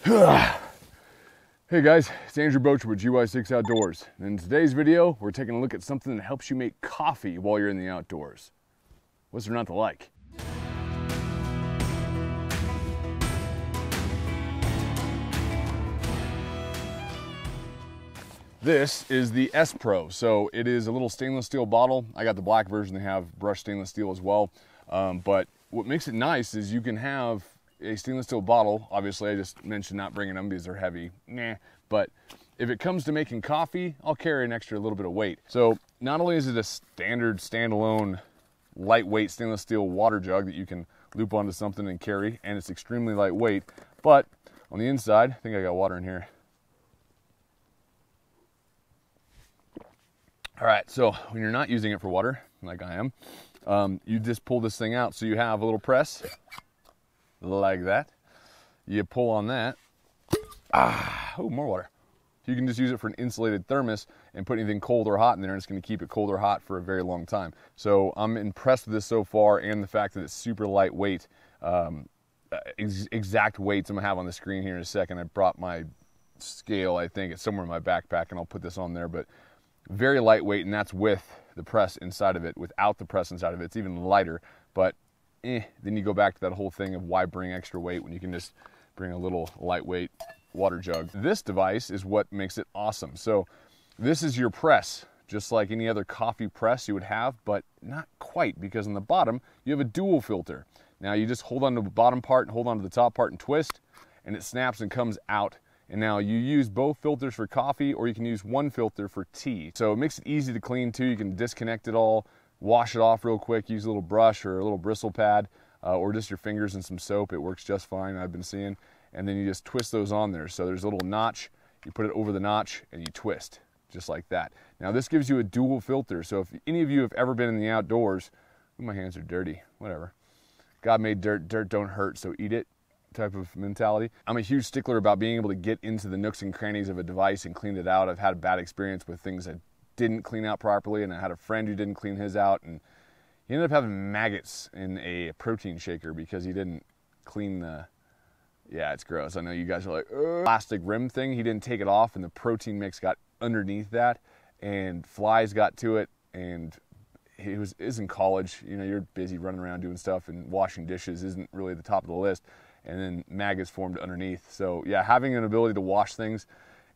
Hey guys, it's Andrew Bocher with GY6 Outdoors. And in today's video, we're taking a look at something that helps you make coffee while you're in the outdoors. What's there not to like? This is the S Pro. So it is a little stainless steel bottle. I got the black version. They have brushed stainless steel as well. But what makes it nice is you can have a stainless steel bottle. Obviously, I just mentioned not bringing them because they're heavy. Nah. But if it comes to making coffee, I'll carry an extra little bit of weight. So not only is it a standard standalone lightweight stainless steel water jug that you can loop onto something and carry, and it's extremely lightweight, but on the inside, I think I got water in here. All right, so when you're not using it for water, like I am, you just pull this thing out. So you have a little press like that. You pull on that. Oh, more water. You can just use it for an insulated thermos and put anything cold or hot in there, and it's going to keep it cold or hot for a very long time. So I'm impressed with this so far, and the fact that it's super lightweight. Exact weights I'm going to have on the screen here in a second. I brought my scale. I think it's somewhere in my backpack, and I'll put this on there. But very lightweight, and that's with the press inside of it. Without the press inside of it, it's even lighter. But then you go back to that whole thing of why bring extra weight when you can just bring a little lightweight water jug. This device is what makes it awesome. So this is your press, just like any other coffee press you would have, but not quite, because on the bottom you have a dual filter. Now you just hold on to the bottom part and hold on to the top part and twist, and it snaps and comes out. And now you use both filters for coffee, or you can use one filter for tea. So it makes it easy to clean too. You can disconnect it all, wash it off real quick, use a little brush or a little bristle pad, or just your fingers and some soap. It works just fine, I've been seeing. And then you just twist those on there. So there's a little notch, you put it over the notch and you twist, just like that. Now this gives you a dual filter. So if any of you have ever been in the outdoors, ooh, my hands are dirty, whatever. God made dirt, dirt don't hurt, so eat it type of mentality. I'm a huge stickler about being able to get into the nooks and crannies of a device and clean it out. I've had a bad experience with things that didn't clean out properly, and I had a friend who didn't clean his out, and he ended up having maggots in a protein shaker because he didn't clean the, yeah, it's gross. I know you guys are like, ugh. Plastic rim thing, he didn't take it off, and the protein mix got underneath that, and flies got to it, and he is in college. You know, you're busy running around doing stuff, and washing dishes isn't really the top of the list, and then maggots formed underneath. So yeah, having an ability to wash things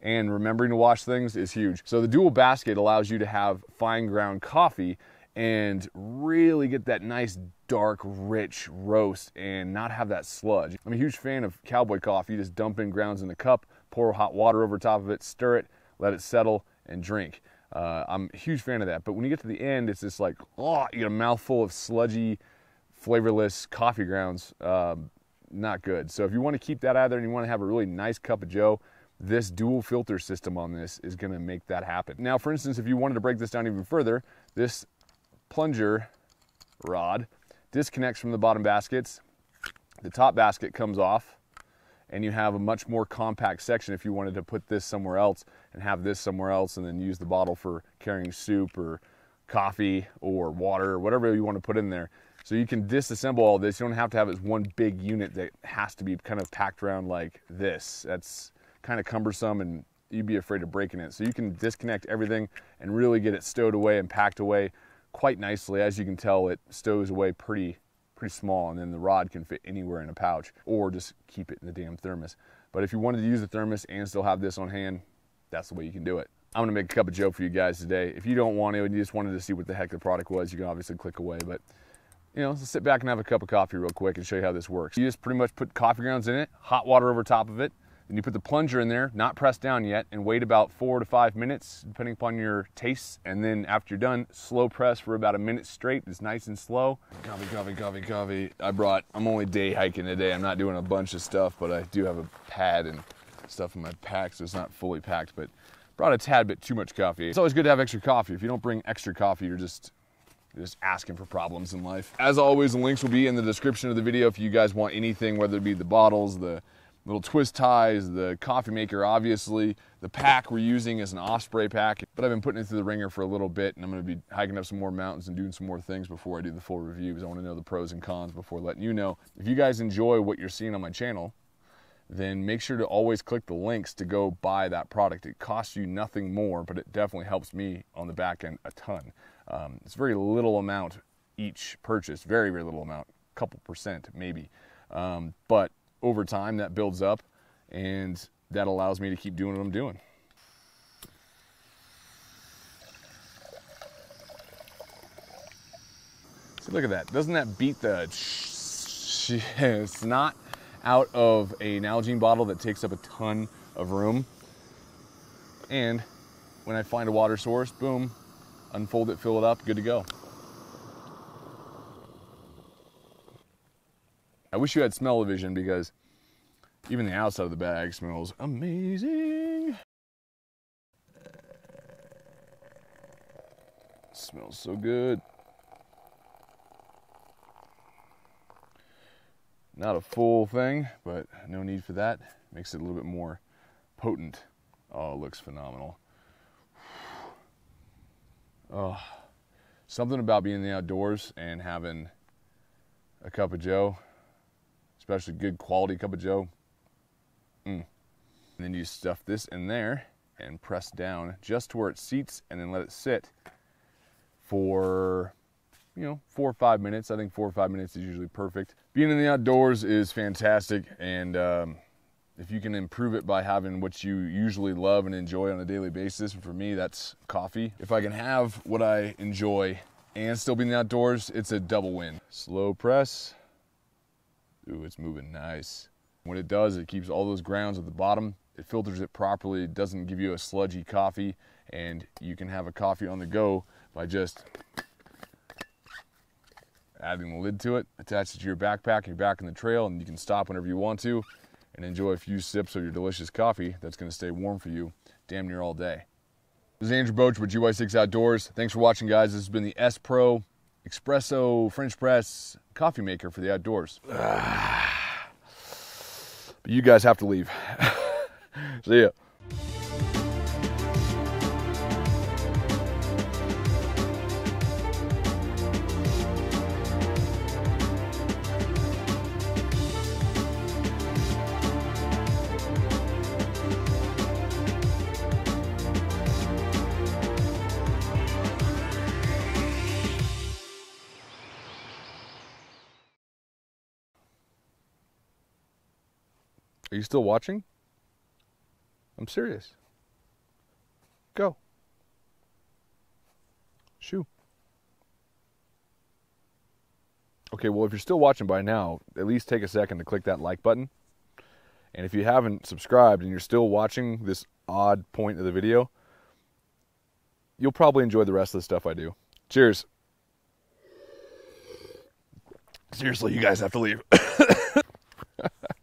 and remembering to wash things is huge. So the dual basket allows you to have fine ground coffee and really get that nice dark rich roast and not have that sludge. I'm a huge fan of cowboy coffee. You just dump in grounds in the cup, pour hot water over top of it, stir it, let it settle, and drink. I'm a huge fan of that. But when you get to the end, it's just like, oh, you get a mouthful of sludgy, flavorless coffee grounds. Not good. So if you want to keep that out of there and you want to have a really nice cup of joe, this dual filter system on this is going to make that happen. Now, for instance, if you wanted to break this down even further, this plunger rod disconnects from the bottom baskets. The top basket comes off, and you have a much more compact section if you wanted to put this somewhere else and have this somewhere else, and then use the bottle for carrying soup or coffee or water or whatever you want to put in there. So you can disassemble all this. You don't have to have it as one big unit that has to be kind of packed around like this. That's kind of cumbersome, and you'd be afraid of breaking it. So you can disconnect everything and really get it stowed away and packed away quite nicely. As you can tell, it stows away pretty small, and then the rod can fit anywhere in a pouch, or just keep it in the damn thermos. But if you wanted to use the thermos and still have this on hand, that's the way you can do it. I'm gonna make a cup of joe for you guys today. If you don't want to and you just wanted to see what the heck the product was, you can obviously click away. But you know, so sit back and have a cup of coffee real quick and show you how this works. You just pretty much put coffee grounds in it, hot water over top of it, and you put the plunger in there, not pressed down yet, and wait about 4 to 5 minutes, depending upon your tastes. And then after you're done, slow press for about a minute straight. It's nice and slow. Coffee, coffee, coffee, coffee. I'm only day hiking today. I'm not doing a bunch of stuff, but I do have a pad and stuff in my pack, so it's not fully packed, but brought a tad bit too much coffee. It's always good to have extra coffee. If you don't bring extra coffee, you're just asking for problems in life. As always, the links will be in the description of the video if you guys want anything, whether it be the bottles, the little twist ties, the coffee maker, obviously. The pack we're using is an Osprey pack, but I've been putting it through the ringer for a little bit, and I'm gonna be hiking up some more mountains and doing some more things before I do the full review, because I wanna know the pros and cons before letting you know. If you guys enjoy what you're seeing on my channel, then make sure to always click the links to go buy that product. It costs you nothing more, but it definitely helps me on the back end a ton. It's very little amount each purchase, very, very little amount, a couple percent maybe. But over time that builds up, and that allows me to keep doing what I'm doing. So look at that. Doesn't that beat the snot out of a Nalgene bottle that takes up a ton of room? And when I find a water source, boom, unfold it, fill it up, good to go. I wish you had smell-o-vision, because even the outside of the bag smells amazing. It smells so good. Not a full thing, but no need for that. Makes it a little bit more potent. Oh, it looks phenomenal. Oh, something about being in the outdoors and having a cup of joe, especially good quality cup of joe. And then you stuff this in there and press down just to where it seats, and then let it sit for 4 or 5 minutes. I think 4 or 5 minutes is usually perfect. Being in the outdoors is fantastic, and if you can improve it by having what you usually love and enjoy on a daily basis, for me that's coffee. If I can have what I enjoy and still be in the outdoors, it's a double win. Slow press. Ooh, it's moving nice. What it does, it keeps all those grounds at the bottom. It filters it properly. It doesn't give you a sludgy coffee, and you can have a coffee on the go by just adding the lid to it, attach it to your backpack, you're back in the trail, and you can stop whenever you want to and enjoy a few sips of your delicious coffee that's going to stay warm for you damn near all day. This is Andrew Boach with GY6 Outdoors. Thanks for watching, guys. This has been the S Pro Espresso French Press coffee maker for the outdoors. But you guys have to leave. See ya. Are you still watching? I'm serious. Go. Shoo. Okay, well, if you're still watching by now, at least take a second to click that like button. And if you haven't subscribed and you're still watching this odd point of the video, you'll probably enjoy the rest of the stuff I do. Cheers. Seriously, you guys have to leave.